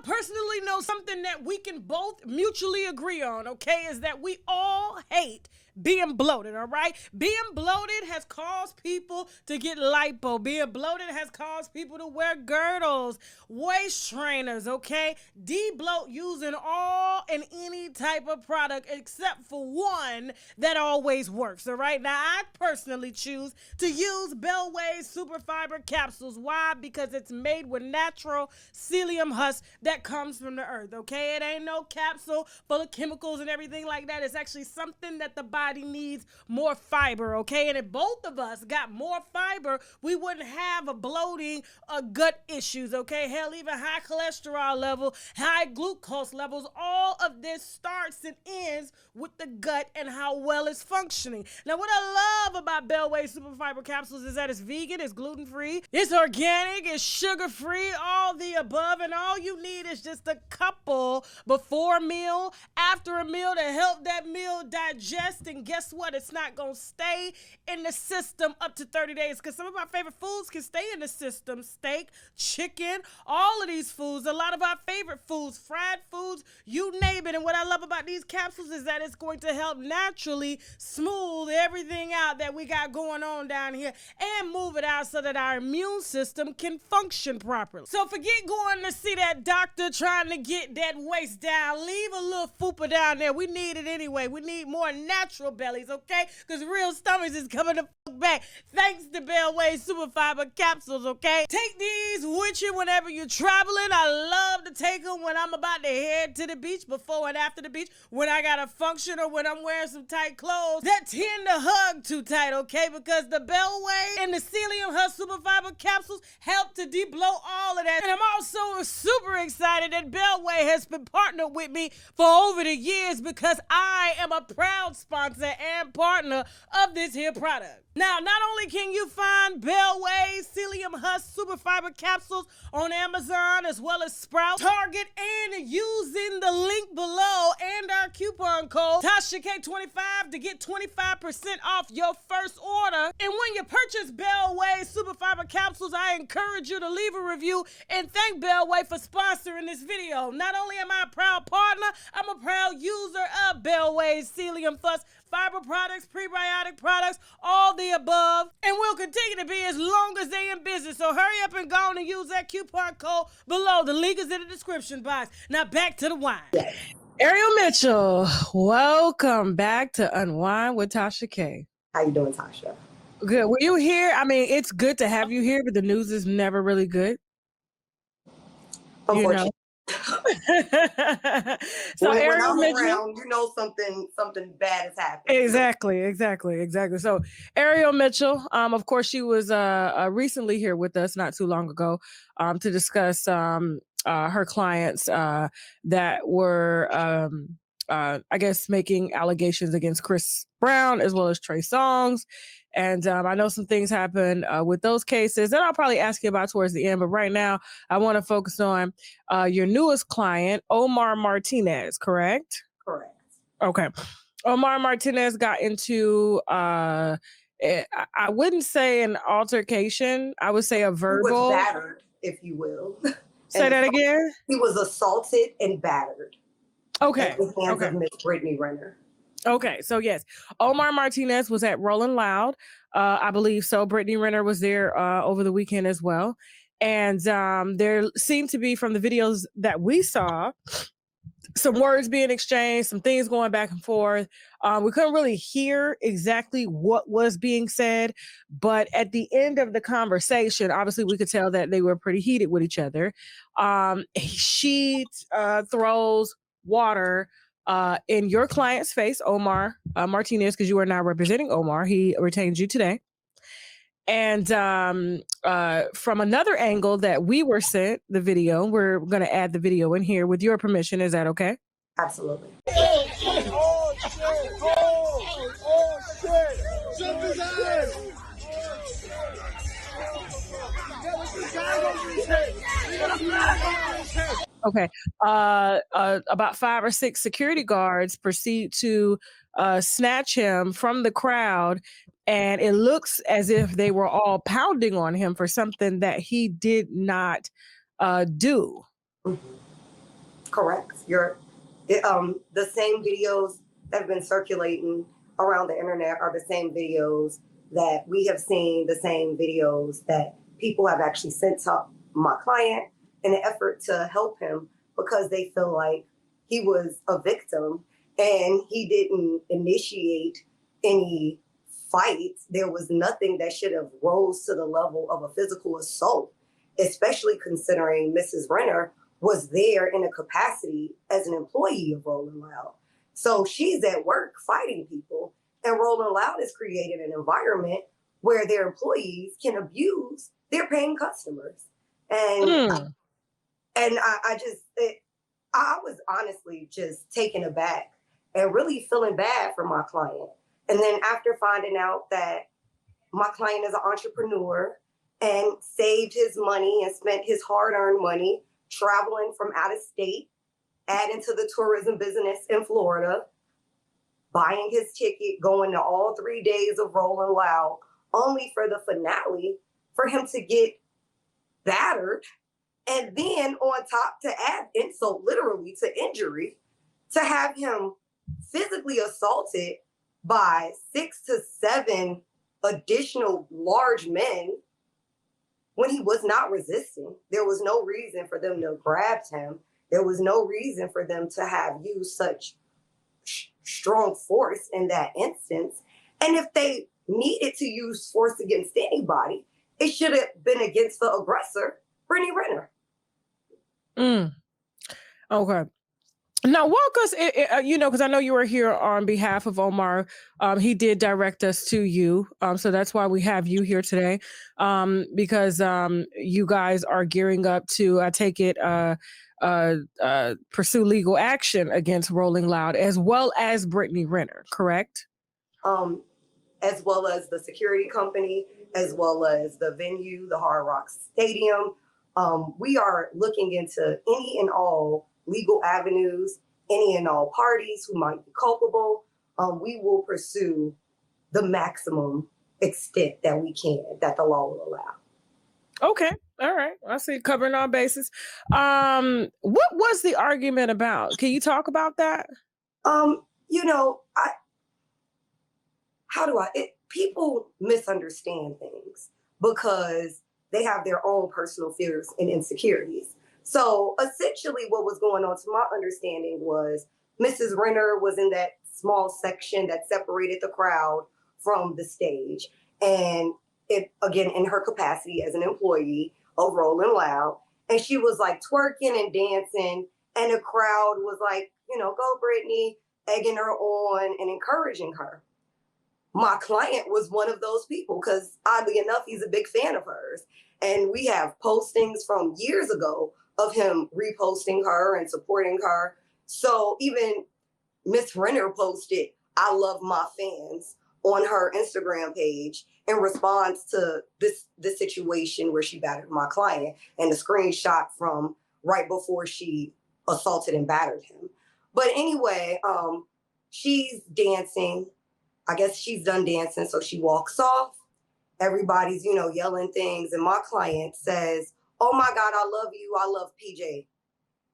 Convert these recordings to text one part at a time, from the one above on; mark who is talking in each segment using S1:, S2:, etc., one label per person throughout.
S1: personally know something that we can both mutually agree on, okay, is that we all hate being bloated, all right? Being bloated has caused people to get lipo. Being bloated has caused people to wear girdles, waist trainers, okay? De-bloat using all and any type of product except for one that always works, all right? Now, I personally choose to use Bellway's Super Fiber Capsules. Why? Because it's made with natural psyllium husk that comes from the earth, okay? It ain't no capsule full of chemicals and everything like that. It's actually something that the body needs more fiber, okay? And if both of us got more fiber, we wouldn't have a bloating or gut issues, okay? Hell, even high cholesterol level, high glucose levels, all of this starts and ends with the gut and how well it's functioning. Now, what I love about Bellway Super Fiber Capsules is that it's vegan, it's gluten-free, it's organic, it's sugar-free, all the above, and all you need is just a couple before a meal, after a meal to help that meal digest. And guess what? It's not going to stay in the system up to 30 days because some of our favorite foods can stay in the system. Steak, chicken, all of these foods, a lot of our favorite foods, fried foods, you name it. And what I love about these capsules is that it's going to help naturally smooth everything out that we got going on down here and move it out so that our immune system can function properly. So forget going to see that doctor trying to get that waist down. Leave a little fupa down there. We need it anyway. We need more natural bellies, okay? Because real stomachs is coming the fuck back. Thanks to Bellway Super Fiber Capsules, okay? Take these with you whenever you're traveling. I love to take them when I'm about to head to the beach, before and after the beach, when I got a function or when I'm wearing some tight clothes that tend to hug too tight, okay? Because the Bellway and the psyllium husk Super Fiber Capsules help to de-bloat all of that. And I'm also super excited that Bellway has been partnered with me for over the years because I am a proud sponsor and partner of this here product. Now, not only can you find Bellway psyllium husk Super Fiber Capsules on Amazon as well as Sprout, Target, and using the link below and our coupon code TASHAK25 to get 25% off your first order. And when you purchase Bellway Super Fiber Capsules, I encourage you to leave a review and thank Bellway for sponsoring this video. Not only am I a proud partner, I'm a proud user of Bellway's psyllium husk fiber products, prebiotic products, all the above, and will continue to be as long as they in business. So hurry up and go on and use that coupon code below. The link is in the description box. Now back to the wine. Yes. Ariel Mitchell, welcome back to Unwind with Tasha K.
S2: How you doing, Tasha?
S1: Good. Were you here? I mean, it's good to have you here, but the news is never really good.
S2: Unfortunately.
S1: So
S2: when
S1: Ariel
S2: I'm
S1: Mitchell,
S2: around, you know something bad has happened.
S1: Exactly. So Ariel Mitchell, of course, she was recently here with us not too long ago to discuss her clients that were I guess making allegations against Chris Brown as well as Trey Songz. And I know some things happen with those cases that I'll probably ask you about towards the end. But right now, I want to focus on your newest client, Omar Martinez, correct?
S2: Correct.
S1: Okay. Omar Martinez got into, I wouldn't say an altercation. I would say a verbal.
S2: He was battered, if you will.
S1: Say that again?
S2: He was assaulted and battered.
S1: Okay.
S2: At the hands of Miss Brittany Renner.
S1: Okay, so yes, Omar Martinez was at Rolling Loud, I believe so. Brittany Renner was there over the weekend as well. And there seemed to be, from the videos that we saw, some words being exchanged, some things going back and forth. We couldn't really hear exactly what was being said, but at the end of the conversation, obviously we could tell that they were pretty heated with each other. She throws water in your client's face, Omar Martinez, because you are now representing Omar. He retained you today. And from another angle that we were sent, the video, we're going to add the video in here with your permission. Is that okay?
S2: Absolutely.
S3: Oh, shit. Oh, shit. Jump his ass.
S1: Okay. About 5 or 6 security guards proceed to snatch him from the crowd, and it looks as if they were all pounding on him for something that he did not do.
S2: Correct. The same videos that have been circulating around the internet are the same videos that we have seen, the same videos that people have actually sent to my client in an effort to help him because they feel like he was a victim and he didn't initiate any fight. There was nothing that should have rose to the level of a physical assault, especially considering Mrs. Renner was there in a capacity as an employee of Rolling Loud. So she's at work fighting people, and Rolling Loud has created an environment where their employees can abuse their paying customers. And I was honestly just taken aback and really feeling bad for my client. And then after finding out that my client is an entrepreneur and saved his money and spent his hard-earned money traveling from out of state, adding to the tourism business in Florida, buying his ticket, going to all 3 days of Rolling Loud, only for the finale for him to get battered. And then on top to add insult literally to injury, to have him physically assaulted by 6 to 7 additional large men when he was not resisting. There was no reason for them to grab him. There was no reason for them to have used such strong force in that instance. And if they needed to use force against anybody, it should have been against the aggressor, Brittany Renner.
S1: Okay. Now, walk us, because I know you were here on behalf of Omar. He did direct us to you. So that's why we have you here today, because you guys are gearing up to, I take it, pursue legal action against Rolling Loud, as well as Brittany Renner, correct?
S2: As well as the security company, as well as the venue, the Hard Rock Stadium. We are looking into any and all legal avenues, any and all parties who might be culpable. We will pursue the maximum extent that we can, that the law will allow.
S1: Okay. All right. I see, covering all bases. What was the argument about? Can you talk about that?
S2: People misunderstand things because they have their own personal fears and insecurities. So essentially what was going on, to my understanding, was Mrs. Renner was in that small section that separated the crowd from the stage. And it, again, in her capacity as an employee of Rolling Loud. And she was like twerking and dancing. And the crowd was like, go Brittany, egging her on and encouraging her. My client was one of those people because oddly enough, he's a big fan of hers. And we have postings from years ago of him reposting her and supporting her. So even Miss Renner posted, "I love my fans," on her Instagram page in response to this situation where she battered my client, and the screenshot from right before she assaulted and battered him. But anyway, she's dancing. I guess she's done dancing, so she walks off. Everybody's, yelling things. And my client says, "Oh my God, I love you. I love PJ."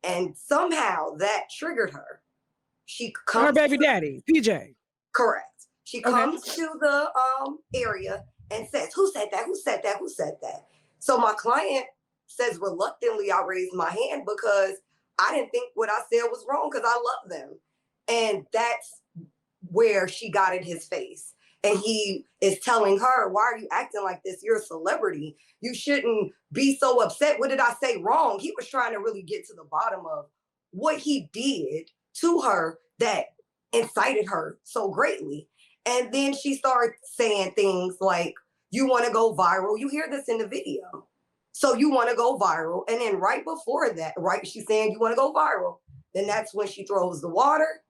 S2: And somehow that triggered her. She comes
S1: her baby daddy, PJ.
S2: Correct. She comes to the area and says, "Who said that? Who said that? Who said that?" So my client says reluctantly, I raised my hand because I didn't think what I said was wrong because I love them. And that's where she got in his face. And he is telling her, "Why are you acting like this? You're a celebrity. You shouldn't be so upset. What did I say wrong?" He was trying to really get to the bottom of what he did to her that incited her so greatly. And then she started saying things like, "You want to go viral." You hear this in the video. "So you want to go viral." And then right before that, right, she's saying, "You want to go viral." Then that's when she throws her water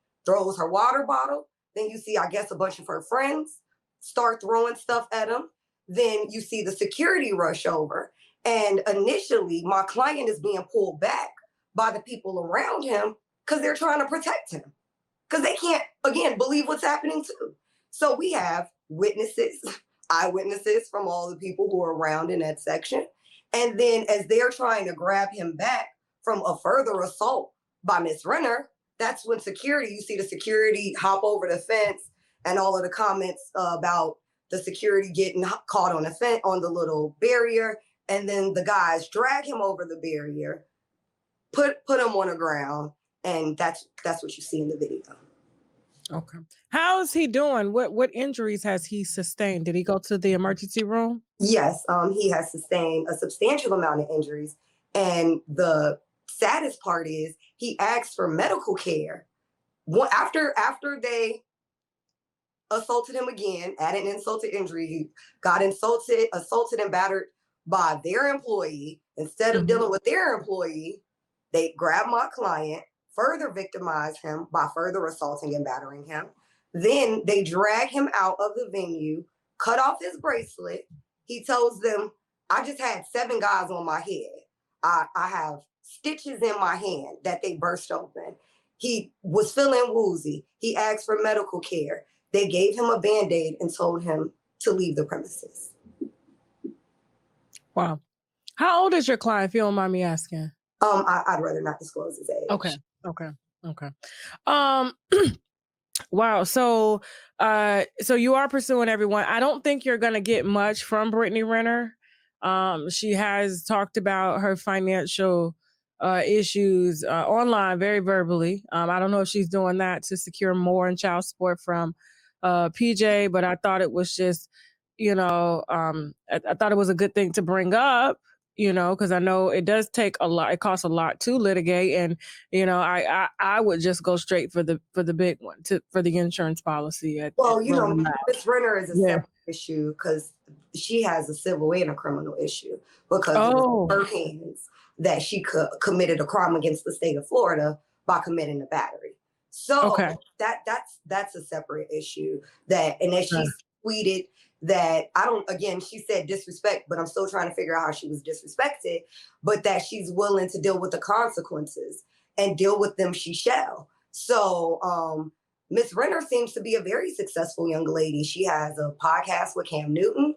S2: bottle. Then you see, I guess, a bunch of her friends start throwing stuff at him. Then you see the security rush over. And initially, my client is being pulled back by the people around him because they're trying to protect him. Because they can't, again, believe what's happening too. So we have witnesses, eyewitnesses from all the people who are around in that section. And then as they're trying to grab him back from a further assault by Miss Renner, that's when you see the security hop over the fence and all of the comments about the security getting caught on the fence, on the little barrier. And then the guys drag him over the barrier, put him on the ground. And that's what you see in the video.
S1: Okay. How's he doing? What injuries has he sustained? Did he go to the emergency room?
S2: Yes, he has sustained a substantial amount of injuries. And the saddest part is he asked for medical care. After they assaulted him again, added insult to injury, he got assaulted and battered by their employee. Instead of dealing with their employee, they grabbed my client, further victimized him by further assaulting and battering him. Then they drag him out of the venue, cut off his bracelet. He tells them, I just had 7 guys on my head. I have stitches in my hand that they burst open. He was feeling woozy. He asked for medical care. They gave him a Band-Aid and told him to leave the premises.
S1: Wow. How old is your client, if you don't mind me asking?
S2: I'd rather not disclose his age.
S1: Okay. Wow. So you are pursuing everyone. I don't think you're going to get much from Brittany Renner. She has talked about her financial issues online very verbally. I don't know if she's doing that to secure more in child support from PJ, but I thought it was just, I thought it was a good thing to bring up, because I know it does take a lot. It costs a lot to litigate, and I would just go straight for the big one, for the insurance policy.
S2: Ms. Renner is a separate issue because she has a civil and a criminal issue because it was her hands that she committed a crime against the state of Florida by committing a battery. So that's a separate issue and then she tweeted that she said disrespect, but I'm still trying to figure out how she was disrespected, but that she's willing to deal with the consequences and deal with them she shall. So Miss Renner seems to be a very successful young lady. She has a podcast with Cam Newton.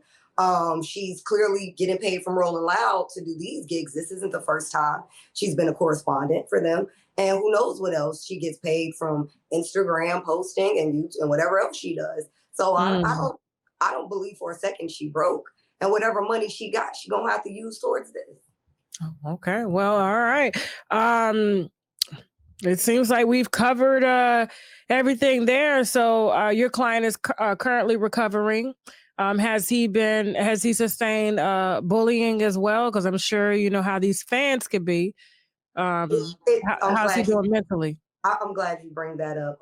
S2: She's clearly getting paid from Rolling Loud to do these gigs. This isn't the first time she's been a correspondent for them. And who knows what else she gets paid from Instagram posting and YouTube and whatever else she does. So I don't believe for a second she broke. And whatever money she got, she gonna have to use towards this.
S1: Okay. Well, all right. It seems like we've covered everything there. So your client is currently recovering. Has he sustained bullying as well? Because I'm sure you know how these fans could be. How's he doing mentally?
S2: I'm glad you bring that up.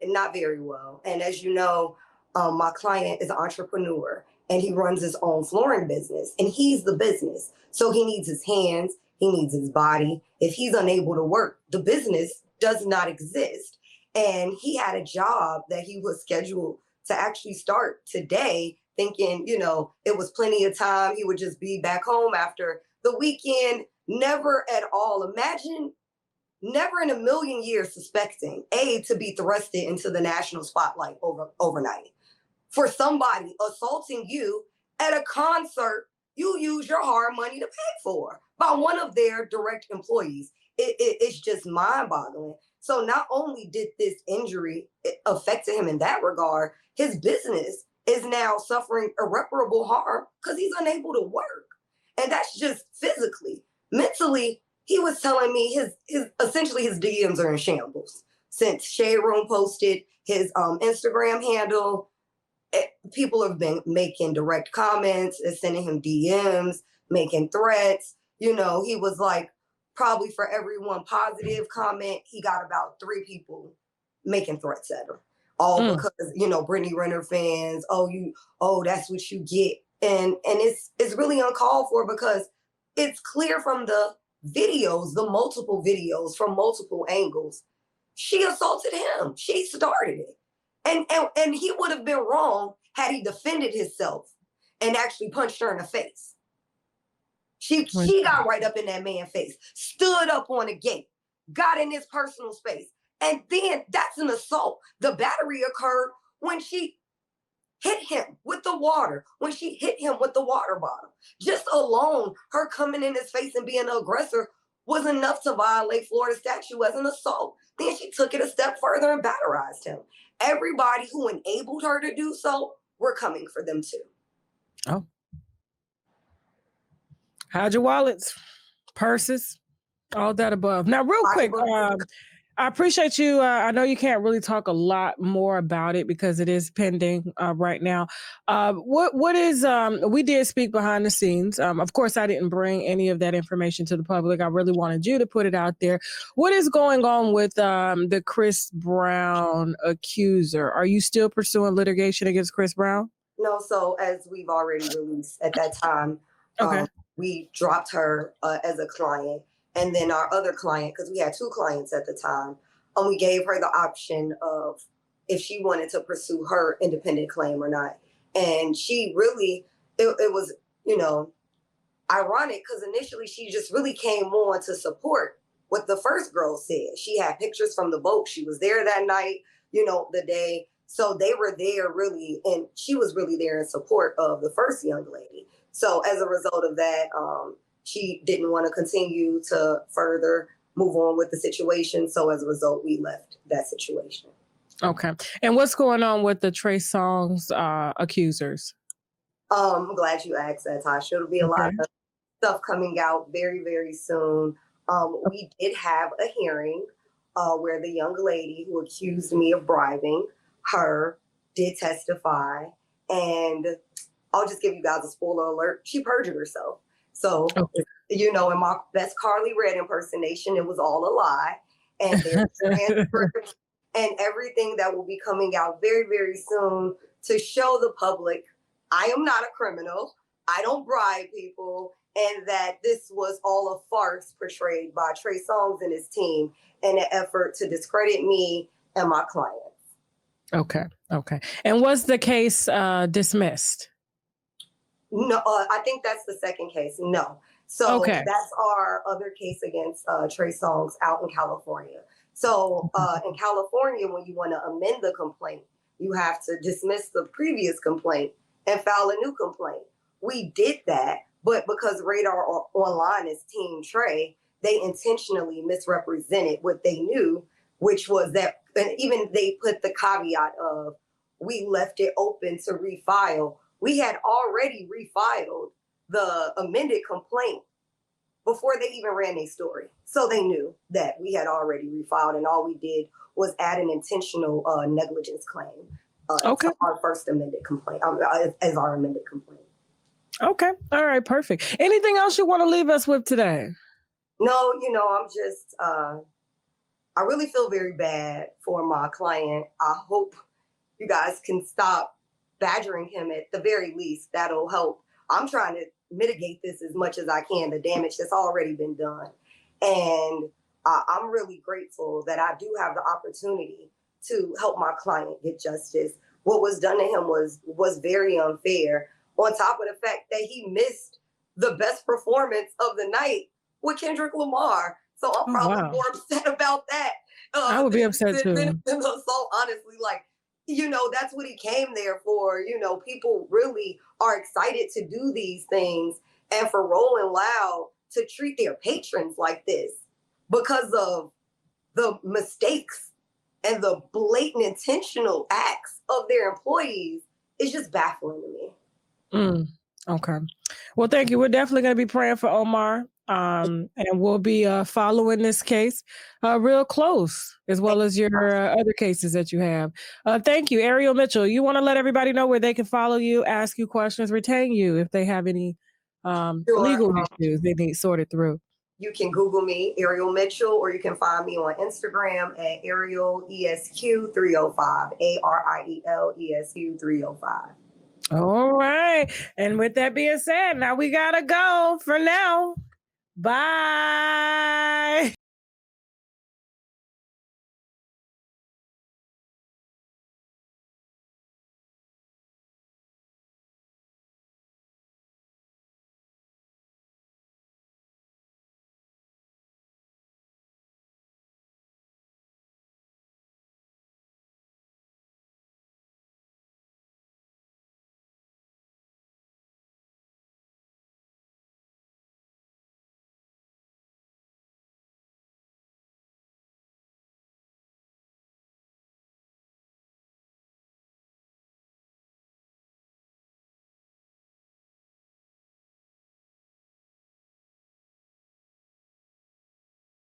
S2: Not very well. And as you know, my client is an entrepreneur and he runs his own flooring business and he's the business. So he needs his hands, he needs his body. If he's unable to work, the business does not exist. And he had a job that he was scheduled to actually start today, thinking, it was plenty of time. He would just be back home after the weekend. Never at all. Imagine never in a million years suspecting to be thrusted into the national spotlight overnight. For somebody assaulting you at a concert you use your hard money to pay for by one of their direct employees. It's just mind-boggling. So not only did this injury affect him in that regard, his business is now suffering irreparable harm because he's unable to work. And that's just physically. Mentally, he was telling me his essentially his DMs are in shambles. Since Shade Room posted his Instagram handle, people have been making direct comments, sending him DMs, making threats. He was like, probably for every one positive comment, he got about 3 people making threats at him. All because, Brittany Renner fans, that's what you get. And it's really uncalled for because it's clear from the videos, the multiple videos from multiple angles, she assaulted him. She started it. And he would have been wrong had he defended himself and actually punched her in the face. She got right up in that man's face, stood up on the gate, got in his personal space. And then that's an assault. The battery occurred when she hit him with the water, when she hit him with the water bottle. Just alone, her coming in his face and being an aggressor was enough to violate Florida statute as an assault. Then she took it a step further and batterized him. Everybody who enabled her to do so, we're coming for them too.
S1: Oh. Hide your wallets, purses, all that above. Now, real quick, I appreciate you. I know you can't really talk a lot more about it because it is pending right now. What is, we did speak behind the scenes. Of course, I didn't bring any of that information to the public. I really wanted you to put it out there. What is going on with the Chris Brown accuser? Are you still pursuing litigation against Chris Brown?
S2: No, so as we've already released at that time,
S1: Okay.
S2: we dropped her as a client. And then our other client, because we had two clients at the time, we gave her the option of if she wanted to pursue her independent claim or not. And she really, it was, ironic because initially she just really came on to support what the first girl said. She had pictures from the boat. She was there that night, the day. So they were there really, and she was really there in support of the first young lady. So as a result of that, she didn't want to continue to further move on with the situation. So as a result, we left that situation.
S1: Okay. And what's going on with the Trey Songz accusers?
S2: I'm glad you asked that, Tasha. It'll be a lot of stuff coming out very, very soon. We did have a hearing where the young lady who accused me of bribing her did testify. And I'll just give you guys a spoiler alert. She perjured herself. So, in my best Carly Red impersonation, it was all a lie. And there's transcripts and everything that will be coming out very, very soon to show the public I am not a criminal. I don't bribe people. And that this was all a farce portrayed by Trey Songz and his team in an effort to discredit me and my clients.
S1: Okay. And was the case dismissed?
S2: No, I think that's the second case. No. So that's our other case against Trey Songz out in California. So in California, when you want to amend the complaint, you have to dismiss the previous complaint and file a new complaint. We did that, but because Radar Online is Team Trey, they intentionally misrepresented what they knew, which was that, and even they put the caveat of, we left it open to refile. We had already refiled the amended complaint before they even ran their story. So they knew that we had already refiled, and all we did was add an intentional negligence claim to our first amended complaint, as our amended complaint.
S1: Okay. All right. Perfect. Anything else you want to leave us with today?
S2: No, I'm just, I really feel very bad for my client. I hope you guys can stop badgering him at the very least. That'll help. I'm trying to mitigate this as much as I can, the damage that's already been done. And I'm really grateful that I do have the opportunity to help my client get justice. What was done to him was very unfair, on top of the fact that he missed the best performance of the night with Kendrick Lamar. So I'm probably more upset about that.
S1: I would be upset too.
S2: Than assault, honestly. That's what he came there for. People really are excited to do these things, and for Rolling Loud to treat their patrons like this because of the mistakes and the blatant intentional acts of their employees is just baffling to me.
S1: Okay. Well, thank you. We're definitely going to be praying for Omar. And we'll be following this case real close, as well as your other cases that you have. Thank you. Ariel Mitchell, you want to let everybody know where they can follow you, ask you questions, retain you if they have any legal issues they need sorted through?
S2: You can Google me, Ariel Mitchell, or you can find me on Instagram at ArielESQ305, ArielESQ305.
S1: All right. And with that being said, now we got to go for now. Bye.